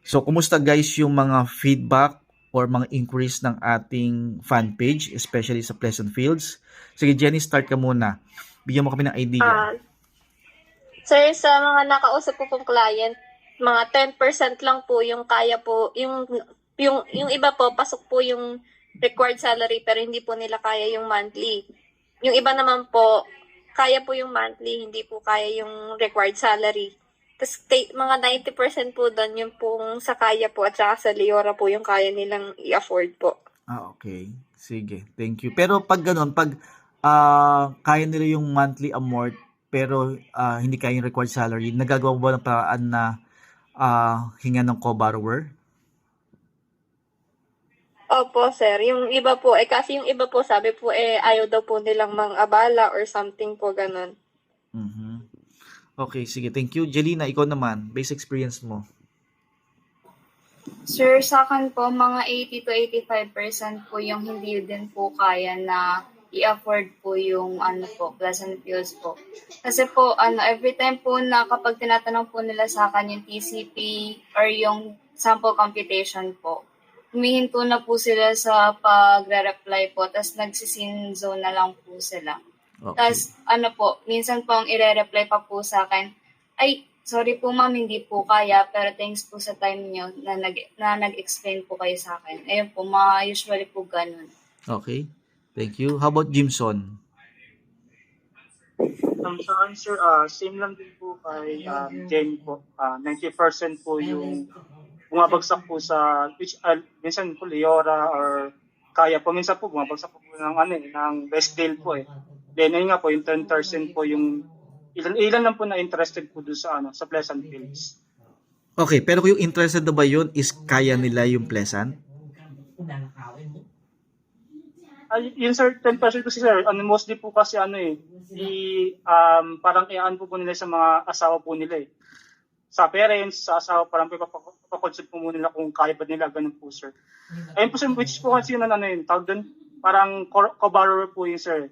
So, kumusta guys yung mga feedback or mga inquiries ng ating fan page, especially sa Pleasant Fields? Sige, Jenny, start ka muna. Bigyan mo kami ng idea. Sir, sa mga nakausap ko pong client, mga 10% lang po yung kaya po, yung iba po, pasok po yung required salary pero hindi po nila kaya yung monthly. Yung iba naman po, kaya po yung monthly, hindi po kaya yung required salary. Tapos mga 90% po doon, yung pong sa kaya po at saka sa Leora po yung kaya nilang i-afford po. Okay. Sige, thank you. Pero pag ganun, pag kaya nila yung monthly amount pero hindi kaya yung required salary, nagagawa mo ba ng paraan na hingan ng co-borrower? Opo, sir. Yung iba po, kasi yung iba po, sabi po, ayaw daw po nilang mang-abala or something po, ganun. Mhm. Okay, sige. Thank you. Jelina, ikaw naman, base experience mo. Sir, sa akin po, mga 80 to 85% po yung hindi din po kaya na i-afford po yung Pleasant Fields po. Kasi po, every time po na kapag tinatanong po nila sa akin yung TCP or yung sample computation po, humihinto na po sila sa pagre-reply po, tapos nagsisin zone na lang po sila. Okay. Tapos minsan po ang ire-reply pa po sa akin, ay, sorry po ma'am, hindi po kaya, pero thanks po sa time nyo na nag-explain po kayo sa akin. Ayun po, usually po ganun. Okay. Thank you. How about Jimson? Sa answer, same lang din po kay Jenny po. 90% po yung bumabagsak po sa, minsan po Leora or kaya po. Minsan po bumabagsak po ng best deal po eh. Then ayun nga po, yung 10% po yung ilan lang po na interested po doon sa Pleasant Fields. Okay, pero kung yung interested na ba yun is kaya nila yung Pleasant? Yung sir, 10% kasi sir, mostly po kasi parang iaan po nila sa mga asawa po nila eh. Sa parents, sa asawa, parang papakonsulta po muna nila kung kaya ba nila, ganun po sir. Ayun po sir, which po kasi yun tawag doon, parang co-borrower po yun sir.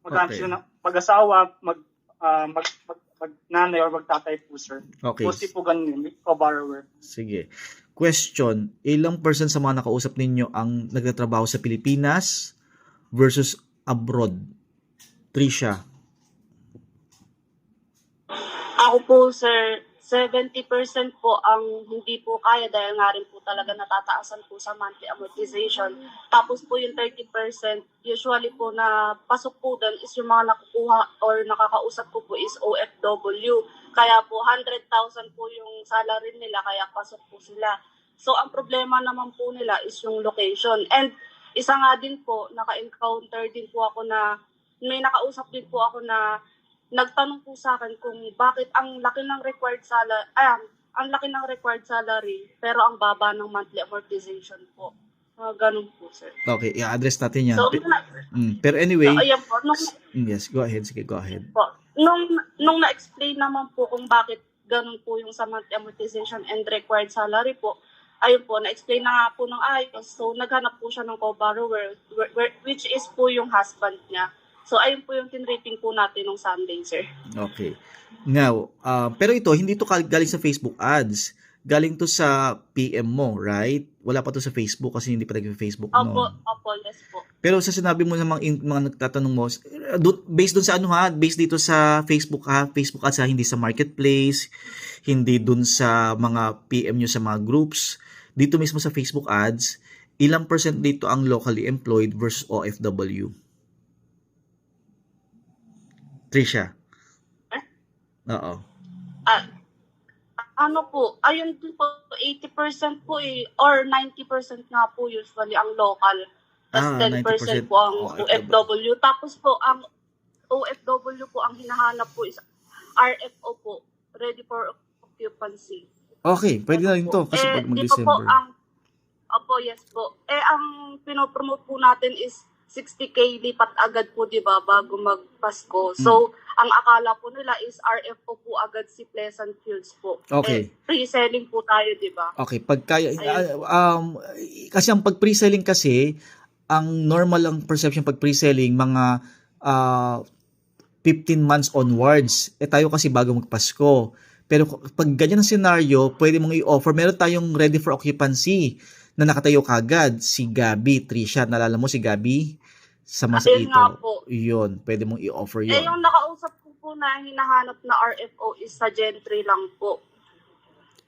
Magkano Okay. sila ng mag-asawa, mag-nanay or mag-tatay po sir. Okay. Mostly po ganun yun, co-borrower. Sige. Question, ilang percent sa mga nakausap ninyo ang nagtatrabaho sa Pilipinas versus abroad? Trisha. Ako po, sir, 70% po ang hindi po kaya dahil nga rin po talaga natataasan po sa monthly amortization. Tapos po yung 30%, usually po na pasok po doon is yung mga nakukuha or nakakausap ko po is OFW. Kaya po 100,000 po yung salary nila kaya pasok po sila. So ang problema naman po nila is yung location. And isa nga din po, naka-encounter din po ako na may nakausap din po ako na nagtanong po sa akin kung bakit ang laki ng required salary, pero ang baba ng monthly amortization po. Ganun po, sir. Okay, i-address natin yan. So, Pero anyway, ayan po, yes, go ahead. Sige, go ahead. po, nung na-explain naman po kung bakit ganun po yung sa monthly amortization and required salary po, ayun po, na-explain na nga po ng ayos. So, naghanap po siya ng co-borrower, which is po yung husband niya. So, ayun po yung tinrating po natin nung Sunday, sir. Okay. Now, pero ito, hindi to galing sa Facebook ads. Galing to sa PM mo, right? Wala pa to sa Facebook kasi hindi pa nag-Facebook Opo, no. opo, yes po. Pero sa sinabi mo ng mga nagtatanong mo, based dun sa based dito sa Facebook Facebook ads hindi sa marketplace, hindi dun sa mga PM nyo sa mga groups, dito mismo sa Facebook ads, ilang percent dito ang locally employed versus OFW? Trisha. Oo. Ano po, ayun din po, 80% po or 90% nga po usually ang local. Tapos 10% 90% po ang OFW. OFW. Tapos po, ang OFW po, ang hinahanap po is RFO po, ready for occupancy. Okay, pwede na rin to kasi pag di pa po mag-December. yes po. Ang pinopromote po natin is 60K lipat agad po, di ba, bago magpasko. So, ang akala po nila is RFO po agad si Pleasant Fields po. Okay. Pre-selling po tayo, di ba? Okay, kasi ang pag pre-selling kasi, ang normal ang perception pag pre-selling mga 15 months onwards. Tayo kasi bago magpasko. Pero pag ganyan ang scenario, pwede mong i-offer. Meron tayong ready for occupancy na nakatayo kagad. Si Gabi, Trisha. Nalala mo si Gabi? Sa Masa Ayun nga ito. po. Yun, pwede mong i-offer Eh, yun. yung nakausap ko po na hinahanap na RFO is sa Gentry lang po.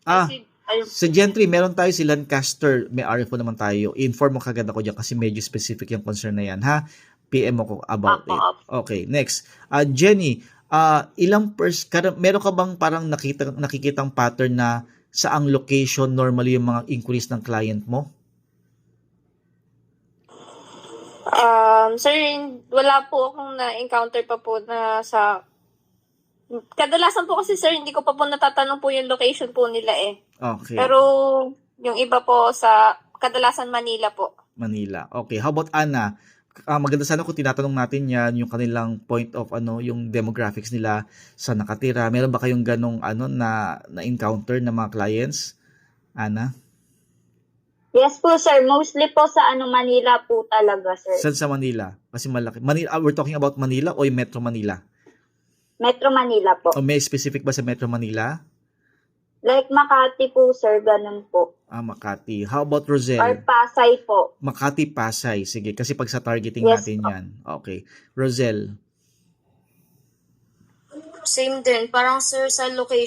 Kasi, ayun, Sa Gentry, meron tayo si Lancaster. May RFO naman tayo. Inform mo kagad ako dyan kasi medyo specific yung concern na yan, ha? PM mo ko about Apo, it. apo. Okay, next. Jenny, meron ka bang parang nakikitang pattern na saang location normally yung mga inquiries ng client mo? Sir, wala po akong na-encounter pa po na sa... Kadalasan po kasi, sir, hindi ko pa po natatanong po yung location po nila eh. Okay, Pero yung iba po sa kadalasan Manila po. Manila. Okay, how about Ana? Maganda sana kung tinatanong natin yan, yung kanilang point of yung demographics nila sa nakatira. Meron ba kayong ganong na-encounter na mga clients? Ana? Yes po, sir. Mostly po sa Manila po talaga, sir. Saan sa Manila? Kasi malaki. Manila, we're talking about Manila o yung Metro Manila? Metro Manila po. O may specific ba sa Metro Manila? Like Makati po, sir. Ganun po. Makati. How about Or Rosel? Pasay po. Makati, Pasay. Sige, kasi pag sa targeting Yes, natin po. yan. Okay. Rosel? Same din. Parang sir, sa location